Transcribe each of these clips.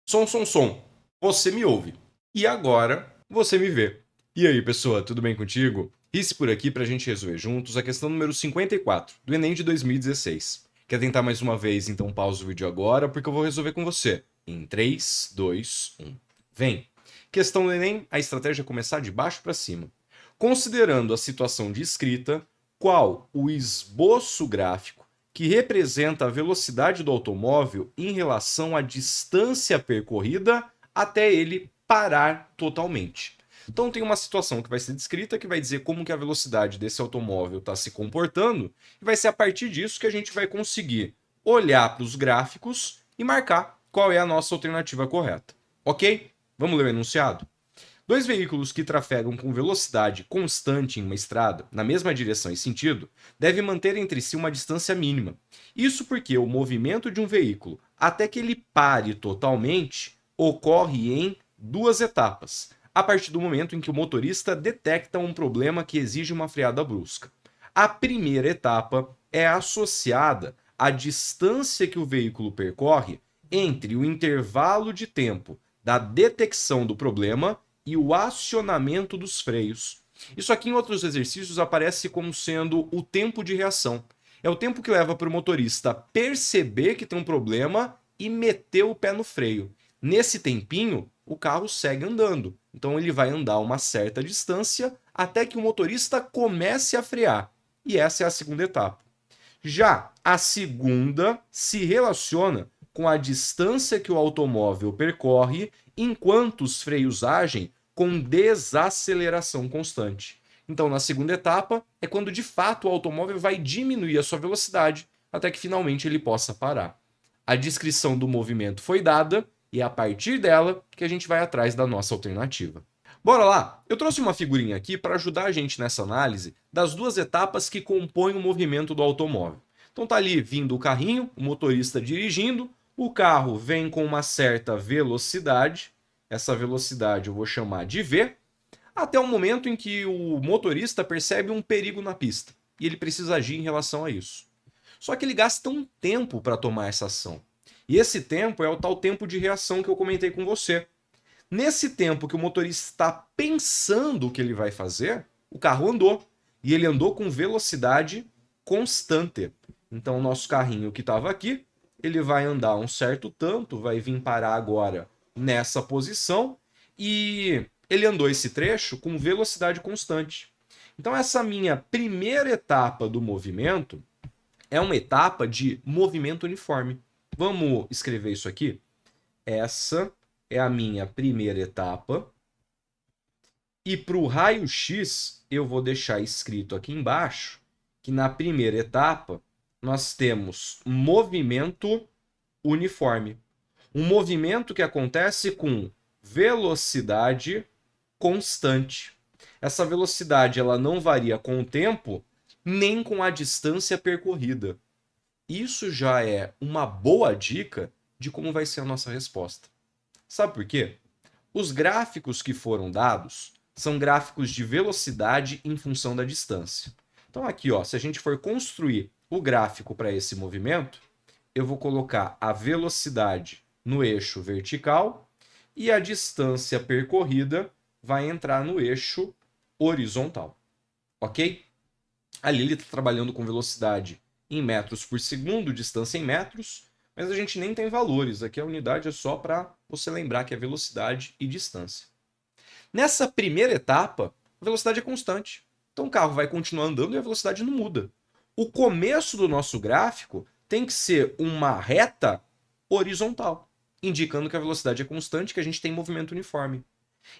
Som. Você me ouve. E agora você me vê. E aí, pessoa, tudo bem contigo? Rice por aqui pra gente resolver juntos a questão número 54 do Enem de 2016. Quer tentar mais uma vez? Então pausa o vídeo agora porque eu vou resolver com você. Em 3, 2, 1. Vem! Questão do Enem, a estratégia é começar de baixo para cima. Considerando a situação de escrita, qual o esboço gráfico que representa a velocidade do automóvel em relação à distância percorrida até ele parar totalmente. Então tem uma situação que vai ser descrita que vai dizer como que a velocidade desse automóvel está se comportando e vai ser a partir disso que a gente vai conseguir olhar para os gráficos e marcar qual é a nossa alternativa correta. Ok? Vamos ler o enunciado? Dois veículos que trafegam com velocidade constante em uma estrada, na mesma direção e sentido, devem manter entre si uma distância mínima. Isso porque o movimento de um veículo, até que ele pare totalmente, ocorre em duas etapas, a partir do momento em que o motorista detecta um problema que exige uma freada brusca. A primeira etapa é associada à distância que o veículo percorre entre o intervalo de tempo da detecção do problema e o acionamento dos freios. Isso aqui em outros exercícios aparece como sendo o tempo de reação. É o tempo que leva para o motorista perceber que tem um problema e meter o pé no freio. Nesse tempinho, o carro segue andando. Então ele vai andar uma certa distância até que o motorista comece a frear. E essa é a segunda etapa. Já a segunda se relaciona com a distância que o automóvel percorre enquanto os freios agem com desaceleração constante. Então, na segunda etapa, é quando de fato o automóvel vai diminuir a sua velocidade até que finalmente ele possa parar. A descrição do movimento foi dada e é a partir dela que a gente vai atrás da nossa alternativa. Bora lá! Eu trouxe uma figurinha aqui para ajudar a gente nessa análise das duas etapas que compõem o movimento do automóvel. Então tá ali vindo o carrinho, o motorista dirigindo, o carro vem com uma certa velocidade, essa velocidade eu vou chamar de V, até o momento em que o motorista percebe um perigo na pista e ele precisa agir em relação a isso. Só que ele gasta um tempo para tomar essa ação. E esse tempo é o tal tempo de reação que eu comentei com você. Nesse tempo que o motorista está pensando o que ele vai fazer, o carro andou. E ele andou com velocidade constante. Então, o nosso carrinho que estava aqui, ele vai andar um certo tanto, vai vir parar agora nessa posição. E ele andou esse trecho com velocidade constante. Então, essa minha primeira etapa do movimento é uma etapa de movimento uniforme. Vamos escrever isso aqui? Essa é a minha primeira etapa. E para o raio-x, eu vou deixar escrito aqui embaixo que na primeira etapa nós temos movimento uniforme. Um movimento que acontece com velocidade constante. Essa velocidade ela não varia com o tempo nem com a distância percorrida. Isso já é uma boa dica de como vai ser a nossa resposta. Sabe por quê? Os gráficos que foram dados são gráficos de velocidade em função da distância. Então aqui, ó, se a gente for construir o gráfico para esse movimento, eu vou colocar a velocidade no eixo vertical e a distância percorrida vai entrar no eixo horizontal. Ok? Ali ele está trabalhando com velocidade em metros por segundo, distância em metros, mas a gente nem tem valores. Aqui a unidade é só para você lembrar que é velocidade e distância. Nessa primeira etapa, a velocidade é constante. Então o carro vai continuar andando e a velocidade não muda. O começo do nosso gráfico tem que ser uma reta horizontal, indicando que a velocidade é constante, que a gente tem movimento uniforme.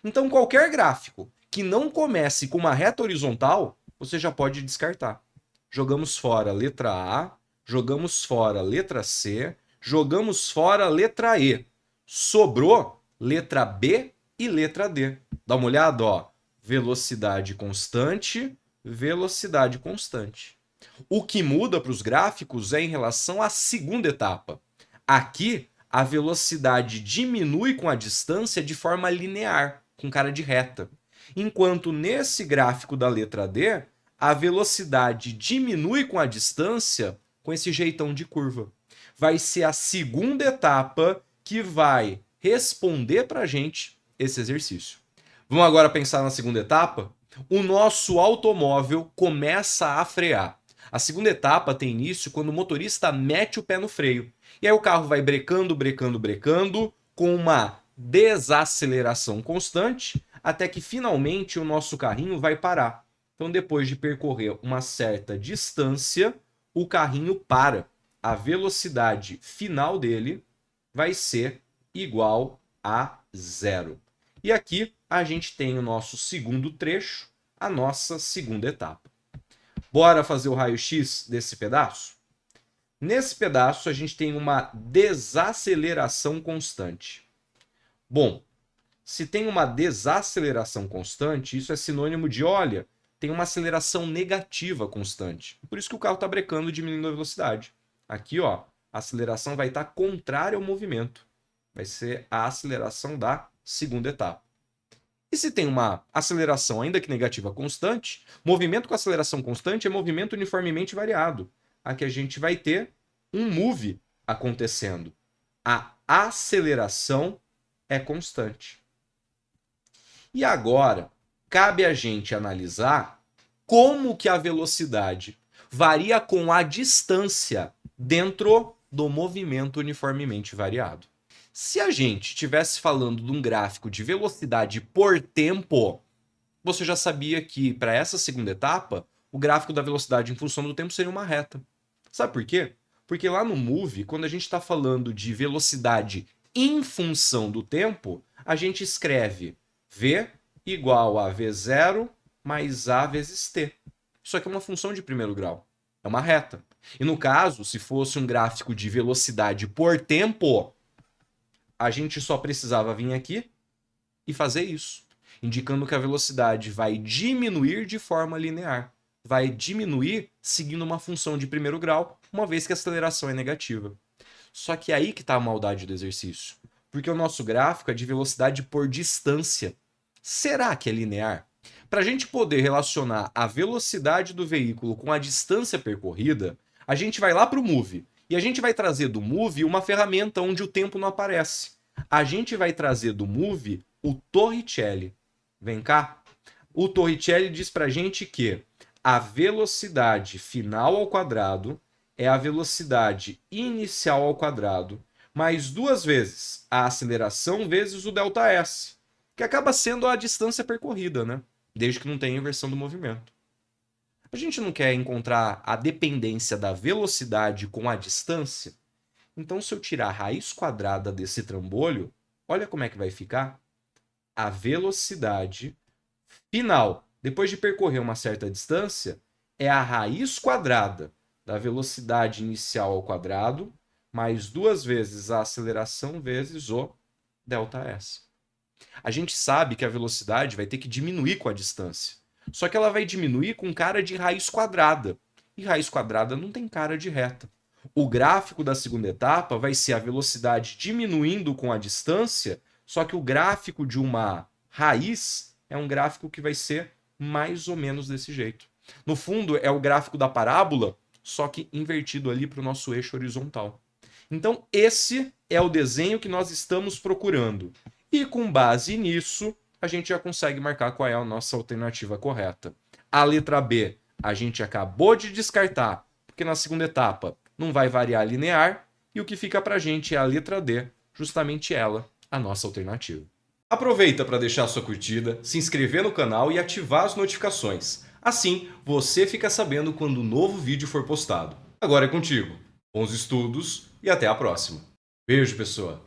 Então qualquer gráfico que não comece com uma reta horizontal, você já pode descartar. Jogamos fora a letra A, jogamos fora a letra C, jogamos fora a letra E. Sobrou letra B e letra D. Dá uma olhada, ó. Velocidade constante, velocidade constante. O que muda para os gráficos é em relação à segunda etapa. Aqui, a velocidade diminui com a distância de forma linear, com cara de reta. Enquanto nesse gráfico da letra D, a velocidade diminui com a distância com esse jeitão de curva. Vai ser a segunda etapa que vai responder para a gente esse exercício. Vamos agora pensar na segunda etapa? O nosso automóvel começa a frear. A segunda etapa tem início quando o motorista mete o pé no freio. E aí o carro vai brecando, brecando, brecando, com uma desaceleração constante, até que finalmente o nosso carrinho vai parar. Então, depois de percorrer uma certa distância, o carrinho para. A velocidade final dele vai ser igual a zero. E aqui a gente tem o nosso segundo trecho, a nossa segunda etapa. Bora fazer o raio-x desse pedaço? Nesse pedaço a gente tem uma desaceleração constante. Bom, se tem uma desaceleração constante, isso é sinônimo de, olha, tem uma aceleração negativa constante. Por isso que o carro está brecando e diminuindo a velocidade. Aqui, ó, a aceleração vai estar contrária ao movimento. Vai ser a aceleração da segunda etapa. E se tem uma aceleração, ainda que negativa, constante, movimento com aceleração constante é movimento uniformemente variado. Aqui a gente vai ter um move acontecendo. A aceleração é constante. E agora, cabe a gente analisar como que a velocidade varia com a distância dentro do movimento uniformemente variado. Se a gente estivesse falando de um gráfico de velocidade por tempo, você já sabia que para essa segunda etapa, o gráfico da velocidade em função do tempo seria uma reta. Sabe por quê? Porque lá no Move, quando a gente está falando de velocidade em função do tempo, a gente escreve V igual a V0 mais A vezes T. Isso aqui é uma função de primeiro grau. É uma reta. E no caso, se fosse um gráfico de velocidade por tempo, a gente só precisava vir aqui e fazer isso, indicando que a velocidade vai diminuir de forma linear. Vai diminuir seguindo uma função de primeiro grau, uma vez que a aceleração é negativa. Só que é aí que está a maldade do exercício. Porque o nosso gráfico é de velocidade por distância. Será que é linear? Para a gente poder relacionar a velocidade do veículo com a distância percorrida, a gente vai lá para o Move. E a gente vai trazer do Move uma ferramenta onde o tempo não aparece. A gente vai trazer do Move o Torricelli. Vem cá. O Torricelli diz para a gente que a velocidade final ao quadrado é a velocidade inicial ao quadrado mais duas vezes a aceleração vezes o ΔS, que acaba sendo a distância percorrida, né? Desde que não tenha inversão do movimento. A gente não quer encontrar a dependência da velocidade com a distância? Então, se eu tirar a raiz quadrada desse trambolho, olha como é que vai ficar. A velocidade final, depois de percorrer uma certa distância, é a raiz quadrada da velocidade inicial ao quadrado, mais duas vezes a aceleração vezes o ΔS. A gente sabe que a velocidade vai ter que diminuir com a distância. Só que ela vai diminuir com cara de raiz quadrada. E raiz quadrada não tem cara de reta. O gráfico da segunda etapa vai ser a velocidade diminuindo com a distância, só que o gráfico de uma raiz é um gráfico que vai ser mais ou menos desse jeito. No fundo, é o gráfico da parábola, só que invertido ali para o nosso eixo horizontal. Então, esse é o desenho que nós estamos procurando. E com base nisso, a gente já consegue marcar qual é a nossa alternativa correta. A letra B, a gente acabou de descartar, porque na segunda etapa não vai variar linear, e o que fica para a gente é a letra D, justamente ela, a nossa alternativa. Aproveita para deixar sua curtida, se inscrever no canal e ativar as notificações. Assim, você fica sabendo quando um novo vídeo for postado. Agora é contigo. Bons estudos e até a próxima. Beijo, pessoa!